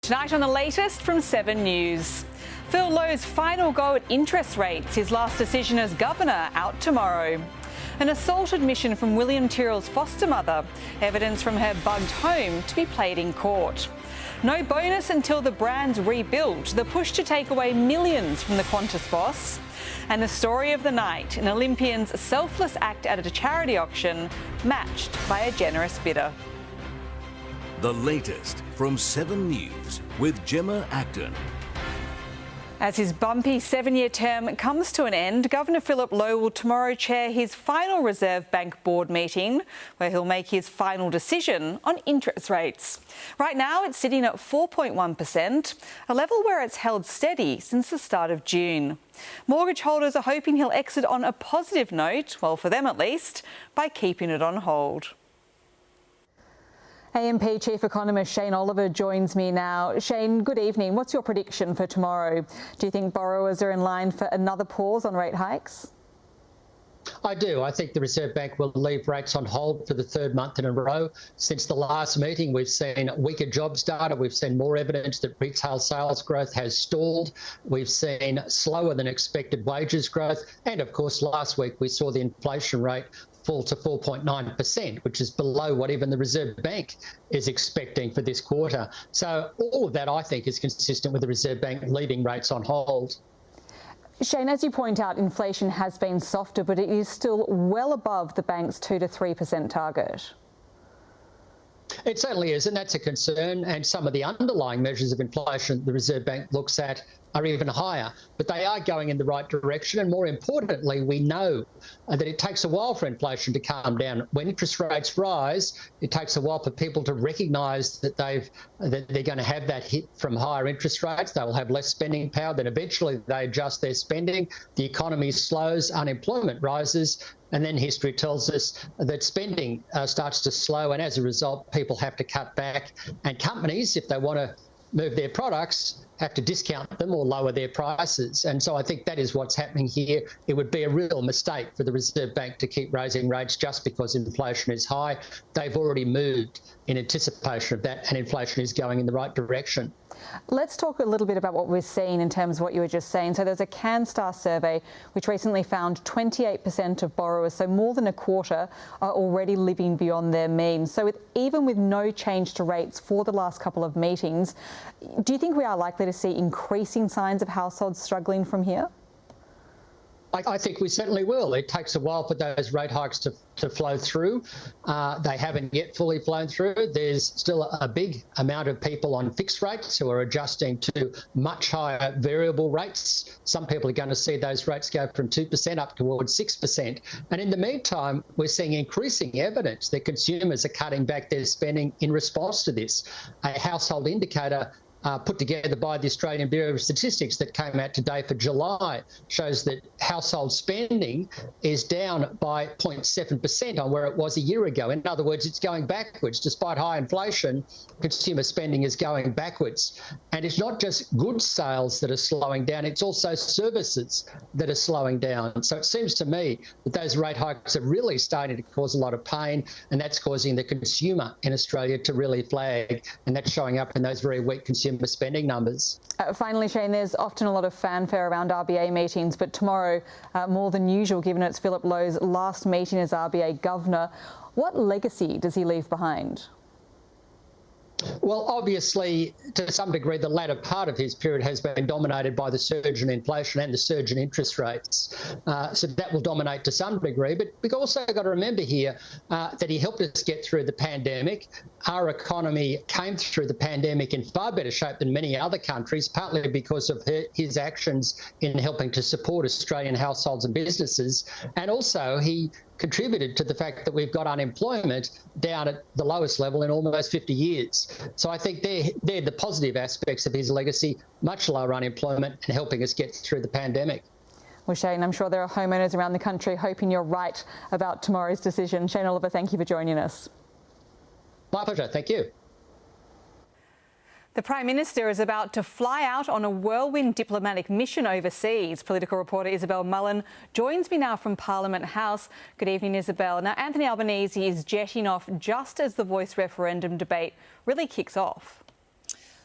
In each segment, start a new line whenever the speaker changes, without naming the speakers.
Tonight on the latest from 7 News. Phil Lowe's final go at interest rates, his last decision as governor, out tomorrow. An assault admission from William Tyrrell's foster mother, evidence from her bugged home to be played in court. No bonus until the brand's rebuilt, the push to take away millions from the Qantas boss. And the story of the night, an Olympian's selfless act at a charity auction, matched by a generous bidder.
The latest from 7 News with Gemma Acton.
As his bumpy 7-year term comes to an end, Governor Philip Lowe will tomorrow chair his final Reserve Bank board meeting, where he'll make his final decision on interest rates. Right now, it's sitting at 4.1%, a level where it's held steady since the start of June. Mortgage holders are hoping he'll exit on a positive note, well, for them at least, by keeping it on hold. AMP Chief Economist Shane Oliver joins me now. Shane, good evening. What's your prediction for tomorrow? Do you think borrowers are in line for another pause on rate hikes?
I do. I think the Reserve Bank will leave rates on hold for the third month in a row. Since the last meeting, we've seen weaker jobs data. We've seen more evidence that retail sales growth has stalled. We've seen slower than expected wages growth. And of course, last week we saw the inflation rate fall to 4.9%, which is below what even the Reserve Bank is expecting for this quarter. So all of that, I think, is consistent with the Reserve Bank leaving rates on hold.
Shane, as you point out, inflation has been softer, but it is still well above the bank's 2 to 3% target.
It certainly is, and that's a concern. And some of the underlying measures of inflation the Reserve Bank looks at are even higher, but they are going in the right direction. And more importantly, we know that it takes a while for inflation to calm down. When interest rates rise, it takes a while for people to recognise that they're going to have that hit from higher interest rates. They will have less spending power. Then eventually they adjust their spending. The economy slows, unemployment rises, and then history tells us that spending starts to slow, and as a result, people have to cut back. And companies, if they want to move their products, have to discount them or lower their prices. And so I think that is what's happening here. It would be a real mistake for the Reserve Bank to keep raising rates just because inflation is high. They've already moved in anticipation of that, and inflation is going in the right direction.
Let's talk a little bit about what we're seeing in terms of what you were just saying. So there's a CanStar survey which recently found 28% of borrowers, so more than a quarter, are already living beyond their means. So even with no change to rates for the last couple of meetings, do you think we are likely to see increasing signs of households struggling from here?
I think we certainly will. It takes a while for those rate hikes to flow through. They haven't yet fully flown through. There's still a big amount of people on fixed rates who are adjusting to much higher variable rates. Some people are going to see those rates go from 2% up towards 6%. And in the meantime, we're seeing increasing evidence that consumers are cutting back their spending in response to this. A household indicator put together by the Australian Bureau of Statistics that came out today for July shows that household spending is down by 0.7% on where it was a year ago. In other words, it's going backwards. Despite high inflation, consumer spending is going backwards. And it's not just goods sales that are slowing down, it's also services that are slowing down. So it seems to me that those rate hikes are really starting to cause a lot of pain, and that's causing the consumer in Australia to really flag, and that's showing up in those very weak consumer spending numbers.
Finally, Shane, there's often a lot of fanfare around RBA meetings, but tomorrow more than usual, given it's Philip Lowe's last meeting as RBA governor. What legacy does he leave behind?
Well, obviously, to some degree, the latter part of his period has been dominated by the surge in inflation and the surge in interest rates. So that will dominate to some degree. But we've also got to remember here that he helped us get through the pandemic. Our economy came through the pandemic in far better shape than many other countries, partly because of his actions in helping to support Australian households and businesses. And also, he contributed to the fact that we've got unemployment down at the lowest level in almost 50 years. So I think they're the positive aspects of his legacy, much lower unemployment and helping us get through the pandemic.
Well, Shane, I'm sure there are homeowners around the country hoping you're right about tomorrow's decision. Shane Oliver, thank you for joining us.
My pleasure. Thank you.
The Prime Minister is about to fly out on a whirlwind diplomatic mission overseas. Political reporter Isabel Mullen joins me now from Parliament House. Good evening, Isabel. Now, Anthony Albanese is jetting off just as the Voice referendum debate really kicks off.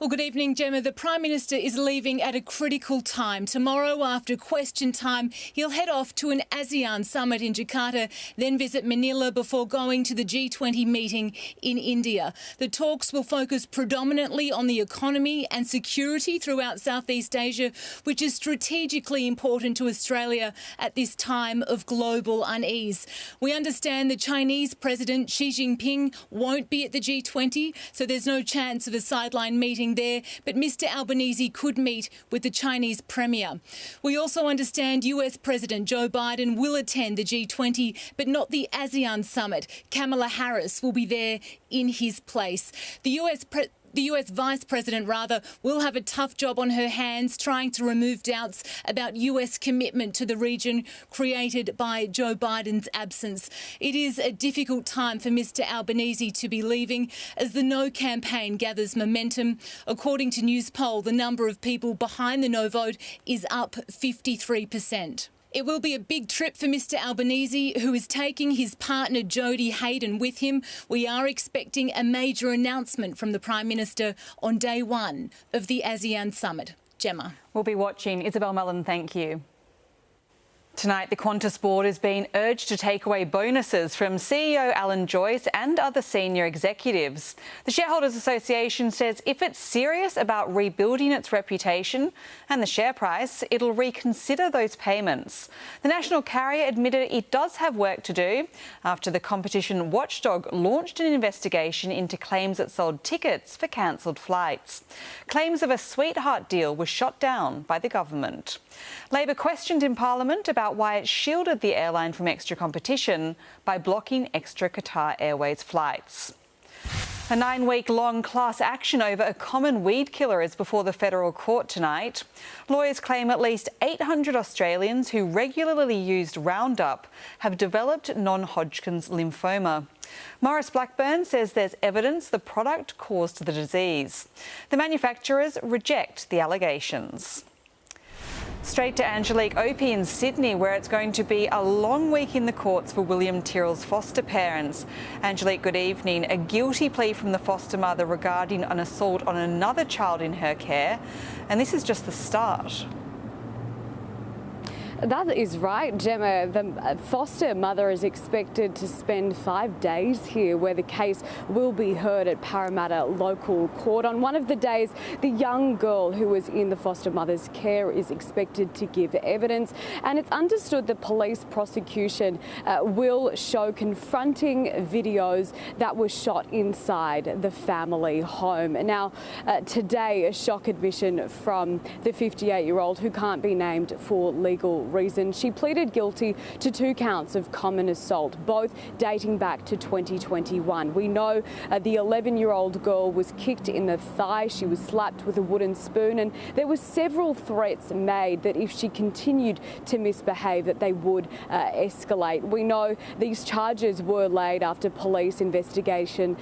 Well, good evening, Gemma. The Prime Minister is leaving at a critical time. Tomorrow, after question time, he'll head off to an ASEAN summit in Jakarta, then visit Manila before going to the G20 meeting in India. The talks will focus predominantly on the economy and security throughout Southeast Asia, which is strategically important to Australia at this time of global unease. We understand the Chinese President Xi Jinping won't be at the G20, so there's no chance of a sideline meeting there, but Mr Albanese could meet with the Chinese Premier. We also understand US President Joe Biden will attend the G20, but not the ASEAN summit. Kamala Harris will be there in his place. The US Vice President, will have a tough job on her hands trying to remove doubts about US commitment to the region created by Joe Biden's absence. It is a difficult time for Mr Albanese to be leaving as the No campaign gathers momentum. According to Newspoll, the number of people behind the No vote is up 53%. It will be a big trip for Mr Albanese, who is taking his partner Jodie Hayden with him. We are expecting a major announcement from the Prime Minister on day one of the ASEAN summit. Gemma.
We'll be watching. Isabel Mullen, thank you. Tonight, the Qantas board is being urged to take away bonuses from CEO Alan Joyce and other senior executives. The Shareholders Association says if it's serious about rebuilding its reputation and the share price, it'll reconsider those payments. The national carrier admitted it does have work to do after the competition watchdog launched an investigation into claims it sold tickets for cancelled flights. Claims of a sweetheart deal were shot down by the government. Labor questioned in Parliament about why it shielded the airline from extra competition by blocking extra Qatar Airways flights. A 9-week-long class action over a common weed killer is before the federal court tonight. Lawyers claim at least 800 Australians who regularly used Roundup have developed non-Hodgkin's lymphoma. Maurice Blackburn says there's evidence the product caused the disease. The manufacturers reject the allegations. Straight to Angelique Opie in Sydney, where it's going to be a long week in the courts for William Tyrrell's foster parents. Angelique, good evening. A guilty plea from the foster mother regarding an assault on another child in her care. And this is just the start.
That is right, Gemma. The foster mother is expected to spend 5 days here, where the case will be heard at Parramatta Local Court. On one of the days, the young girl who was in the foster mother's care is expected to give evidence, and it's understood the police prosecution will show confronting videos that were shot inside the family home. Now, today, a shock admission from the 58-year-old who can't be named for legal reason. She pleaded guilty to 2 counts of common assault, both dating back to 2021. We know the 11-year-old girl was kicked in the thigh. She was slapped with a wooden spoon, and there were several threats made that if she continued to misbehave, that they would escalate. We know these charges were laid after police investigating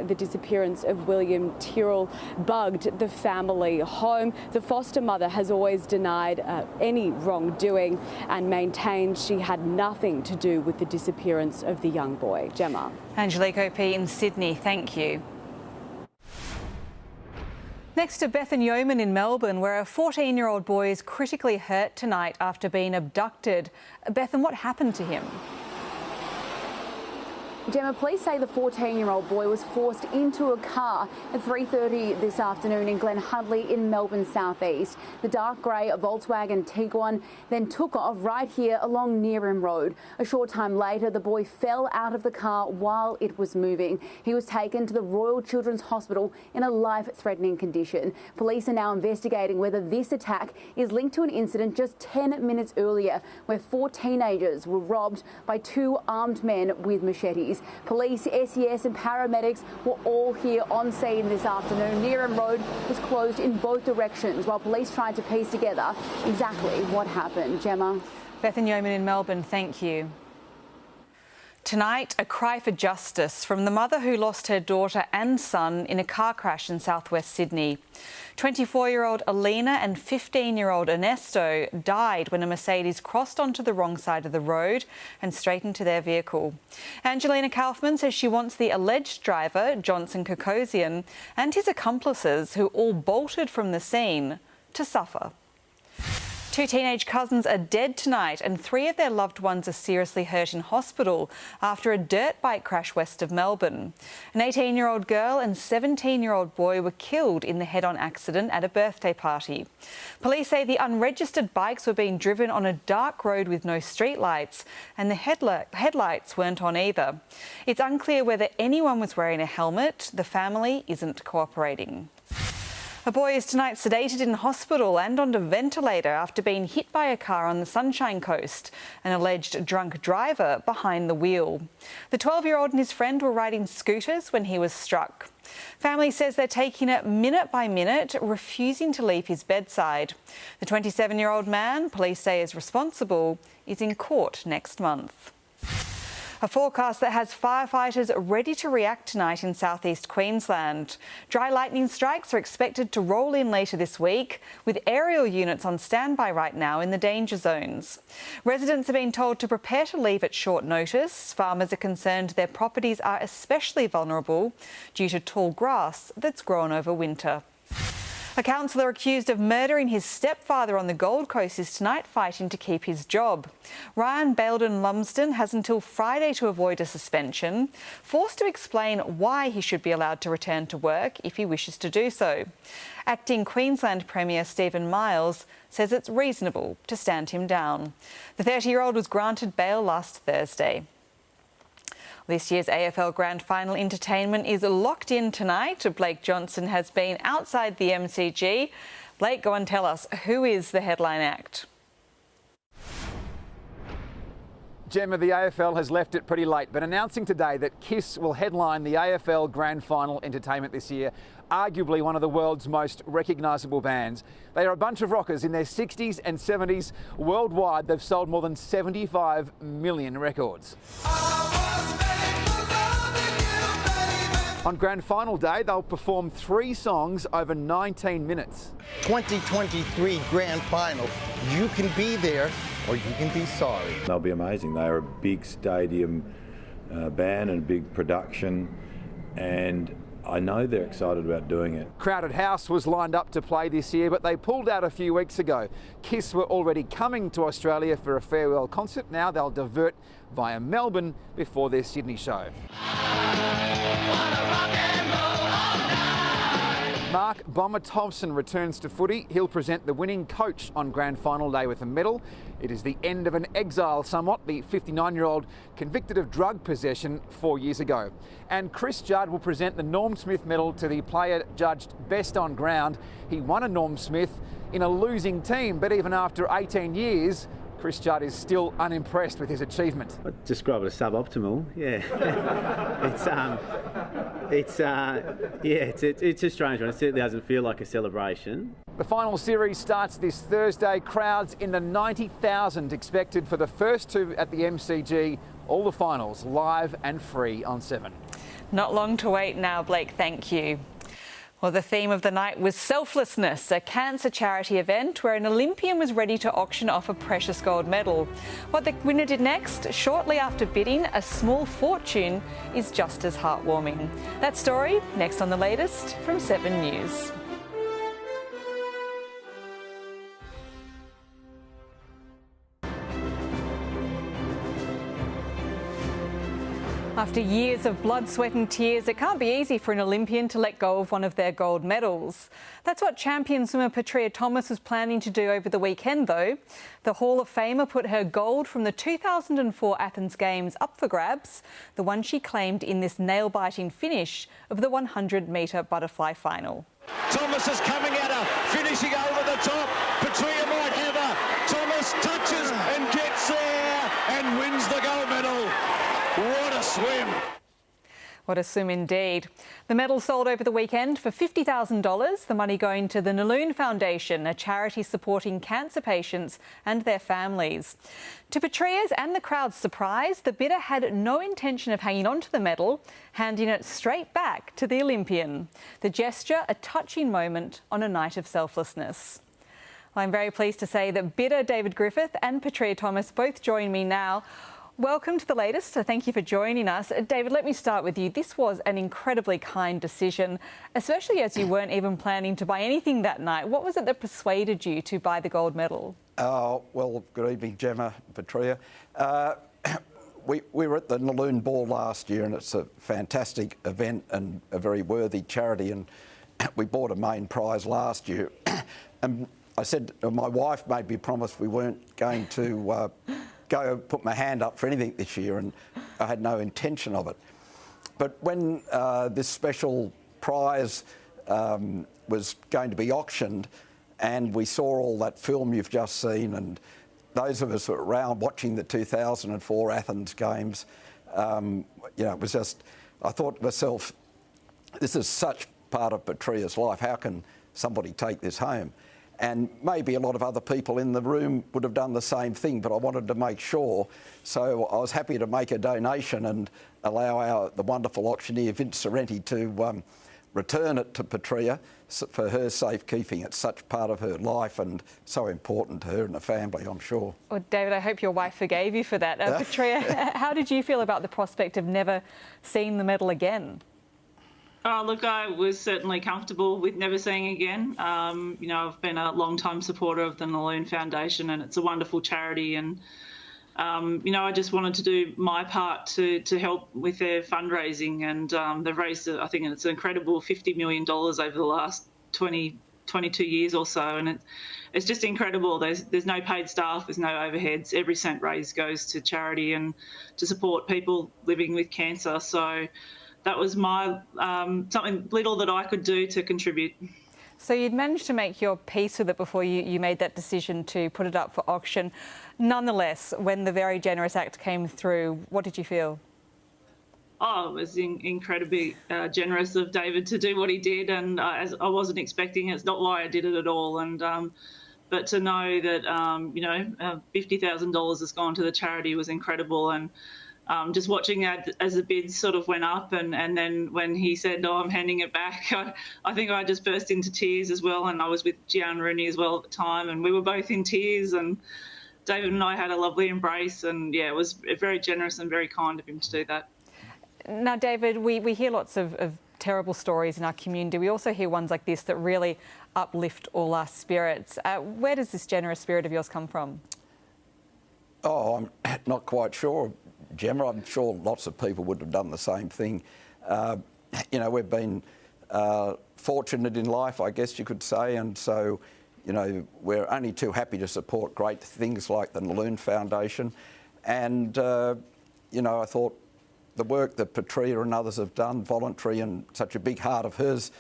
the disappearance of William Tyrrell bugged the family home. The foster mother has always denied any wrongdoing and maintained she had nothing to do with the disappearance of the young boy. Gemma.
Angelique Opie in Sydney, thank you. Next to Bethan Yeoman in Melbourne, where a 14-year-old boy is critically hurt tonight after being abducted. Bethan, what happened to him?
Gemma, police say the 14-year-old boy was forced into a car at 3:30 this afternoon in Glen Huntly in Melbourne southeast. The dark grey Volkswagen Tiguan then took off right here along Neerim Road. A short time later, the boy fell out of the car while it was moving. He was taken to the Royal Children's Hospital in a life-threatening condition. Police are now investigating whether this attack is linked to an incident just 10 minutes earlier where 4 teenagers were robbed by 2 armed men with machetes. Police, SES and paramedics were all here on scene this afternoon. Neerim Road was closed in both directions while police tried to piece together exactly what happened. Gemma.
Bethan Yeoman in Melbourne, thank you. Tonight, a cry for justice from the mother who lost her daughter and son in a car crash in southwest Sydney. 24-year-old Alina and 15-year-old Ernesto died when a Mercedes crossed onto the wrong side of the road and straight into their vehicle. Angelina Kaufman says she wants the alleged driver, Johnson Kokosian, and his accomplices, who all bolted from the scene, to suffer. 2 teenage cousins are dead tonight and 3 of their loved ones are seriously hurt in hospital after a dirt bike crash west of Melbourne. An 18-year-old girl and 17-year-old boy were killed in the head-on accident at a birthday party. Police say the unregistered bikes were being driven on a dark road with no streetlights and the headlights weren't on either. It's unclear whether anyone was wearing a helmet. The family isn't cooperating. A boy is tonight sedated in hospital and on a ventilator after being hit by a car on the Sunshine Coast, an alleged drunk driver behind the wheel. The 12-year-old and his friend were riding scooters when he was struck. Family says they're taking it minute by minute, refusing to leave his bedside. The 27-year-old man, police say is responsible, is in court next month. A forecast that has firefighters ready to react tonight in southeast Queensland. Dry lightning strikes are expected to roll in later this week, with aerial units on standby right now in the danger zones. Residents are being told to prepare to leave at short notice. Farmers are concerned their properties are especially vulnerable due to tall grass that's grown over winter. A councillor accused of murdering his stepfather on the Gold Coast is tonight fighting to keep his job. Ryan Belden Lumsden has until Friday to avoid a suspension, forced to explain why he should be allowed to return to work if he wishes to do so. Acting Queensland Premier Stephen Miles says it's reasonable to stand him down. The 30-year-old was granted bail last Thursday. This year's AFL Grand Final entertainment is locked in tonight. Blake Johnson has been outside the MCG. Blake, go and tell us, who is the headline act?
Gemma, the AFL has left it pretty late, but announcing today that Kiss will headline the AFL Grand Final entertainment this year, arguably one of the world's most recognisable bands. They are a bunch of rockers in their 60s and 70s. Worldwide, they've sold more than 75 million records. On Grand Final day, they'll perform 3 songs over 19 minutes.
2023 Grand Final. You can be there or you can be sorry.
They'll be amazing. They are a big stadium band and a big production, and I know they're excited about doing it.
Crowded House was lined up to play this year, but they pulled out a few weeks ago. Kiss were already coming to Australia for a farewell concert. Now they'll divert via Melbourne before their Sydney show. Mark Bomber Thompson returns to footy. He'll present the winning coach on Grand Final day with a medal. It is the end of an exile somewhat, the 59-year-old convicted of drug possession 4 years ago. And Chris Judd will present the Norm Smith medal to the player judged best on ground. He won a Norm Smith in a losing team, but even after 18 years, Chris Judd is still unimpressed with his achievement.
I'd describe it as suboptimal, yeah. It's a strange one. It certainly doesn't feel like a celebration.
The final series starts this Thursday. Crowds in the 90,000 expected for the first 2 at the MCG. All the finals live and free on 7.
Not long to wait now, Blake. Thank you. Well, the theme of the night was selflessness, a cancer charity event where an Olympian was ready to auction off a precious gold medal. What the winner did next, shortly after bidding a small fortune, is just as heartwarming. That story next on The Latest from 7 News. After years of blood, sweat and tears, it can't be easy for an Olympian to let go of one of their gold medals. That's what champion swimmer Petria Thomas was planning to do over the weekend, though. The Hall of Famer put her gold from the 2004 Athens Games up for grabs, the one she claimed in this nail-biting finish of the 100-metre butterfly final.
Thomas is coming at her, finishing over the top. Petria might have her. Thomas touches and gets there and wins the gold medal. What a swim.
What a swim indeed. The medal sold over the weekend for $50,000, the money going to the Naloon Foundation, a charity supporting cancer patients and their families. To Petrea's and the crowd's surprise, the bidder had no intention of hanging on to the medal, handing it straight back to the Olympian. The gesture, a touching moment on a night of selflessness. Well, I'm very pleased to say that bidder David Griffith and Petrea Thomas both join me now. Welcome to The Latest. So thank you for joining us. David, let me start with you. This was an incredibly kind decision, especially as you weren't even planning to buy anything that night. What was it that persuaded you to buy the gold medal?
Well, good evening, Gemma, Petrea. We were at the Naloon Ball last year, and it's a fantastic event and a very worthy charity, and we bought a main prize last year. And I said, my wife made me promise we weren't going to go put my hand up for anything this year, and I had no intention of it. But when this special prize was going to be auctioned, and we saw all that film you've just seen, and those of us who were around watching the 2004 Athens Games, you know, it was just, I thought to myself, this is such part of Petrea's life. How can somebody take this home? And maybe a lot of other people in the room would have done the same thing, but I wanted to make sure. So I was happy to make a donation and allow the wonderful auctioneer, Vince Sorrenti, to return it to Petrea for her safekeeping. It's such part of her life and so important to her and the family, I'm sure.
Well, David, I hope your wife forgave you for that. Petrea, how did you feel about the prospect of never seeing the medal again?
Oh, look, I was certainly comfortable with never seeing again. You know, I've been a long-time supporter of the Naloon Foundation, and it's a wonderful charity. And, you know, I just wanted to do my part to help with their fundraising. And they've raised, I think it's an incredible $50 million over the last 22 years or so. And it's just incredible. There's no paid staff, there's no overheads. Every cent raised goes to charity and to support people living with cancer. So that was my something little that I could do to contribute.
So you'd managed to make your peace with it before you made that decision to put it up for auction. Nonetheless, when the very generous act came through, what did you feel?
Oh, it was incredibly generous of David to do what he did, and as I wasn't expecting it. It's not why I did it at all. And but to know that you know, $50,000 has gone to the charity was incredible. And just watching that as the bids sort of went up, and then when he said, "Oh, I'm handing it back," I think I just burst into tears as well. And I was with Gian Rooney as well at the time, and we were both in tears. And David and I had a lovely embrace, and yeah, it was very generous and very kind of him to do that.
Now, David, we hear lots of terrible stories in our community. We also hear ones like this that really uplift all our spirits. Where does this generous spirit of yours come from?
Oh, I'm not quite sure, Gemma. I'm sure lots of people would have done the same thing. You know, we've been fortunate in life, I guess you could say, and so, you know, we're only too happy to support great things like the Naloon Foundation. And, you know, I thought the work that Petrea and others have done, voluntary and such a big heart of hers,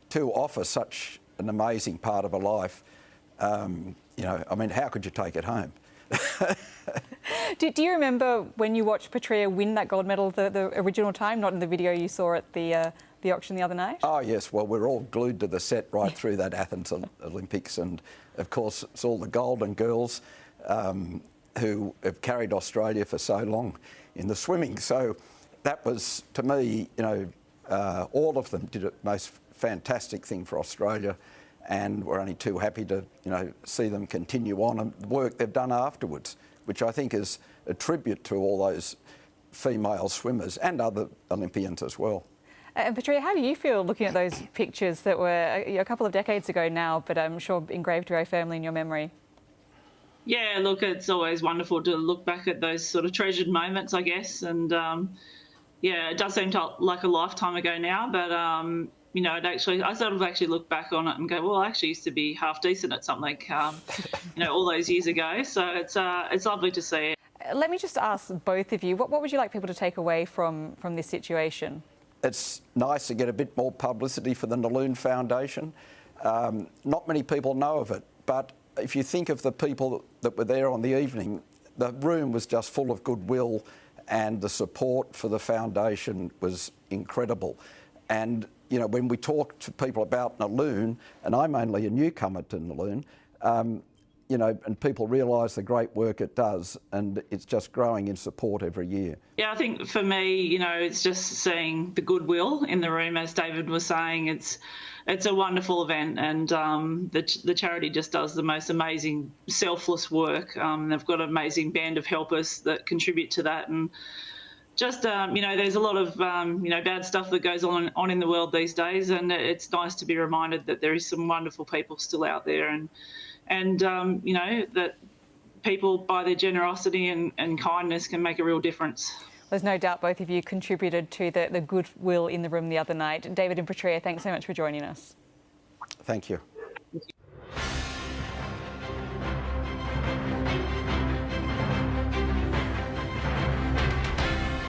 to offer such an amazing part of her life, you know, I mean, how could you take it home?
Do you remember when you watched Petrea win that gold medal the original time, not in the video you saw at the auction the other night?
Oh, yes. Well, we're all glued to the set right through that Athens Olympics. And, of course, it's all the Golden Girls who have carried Australia for so long in the swimming. So that was, to me, you know, all of them did a most fantastic thing for Australia. And we're only too happy to, you know, see them continue on and the work they've done afterwards, which I think is a tribute to all those female swimmers and other Olympians as well.
And Petrea, how do you feel looking at those pictures that were a couple of decades ago now, but I'm sure engraved very firmly in your memory?
Yeah, look, it's always wonderful to look back at those sort of treasured moments, I guess. And yeah, it does seem like a lifetime ago now, but you know, I sort of actually look back on it and go, well, I actually used to be half decent at something, you know, all those years ago. So it's lovely to see.
Let me just ask both of you, what would you like people to take away from this situation?
It's nice to get a bit more publicity for the Naloon Foundation. Not many people know of it, but if you think of the people that were there on the evening, the room was just full of goodwill and the support for the foundation was incredible. And, you know, when we talk to people about Naloon, and I'm only a newcomer to Naloon, you know, and people realise the great work it does, and it's just growing in support every year.
Yeah, I think for me, you know, it's just seeing the goodwill in the room, as David was saying. It's a wonderful event, and the charity just does the most amazing, selfless work. They've got an amazing band of helpers that contribute to that, and just you know, there's a lot of you know, bad stuff that goes on in the world these days, and it's nice to be reminded that there is some wonderful people still out there, and you know, that people, by their generosity and kindness, can make a real difference.
There's no doubt both of you contributed to the goodwill in the room the other night. David and Petrea, thanks so much for joining us.
Thank you.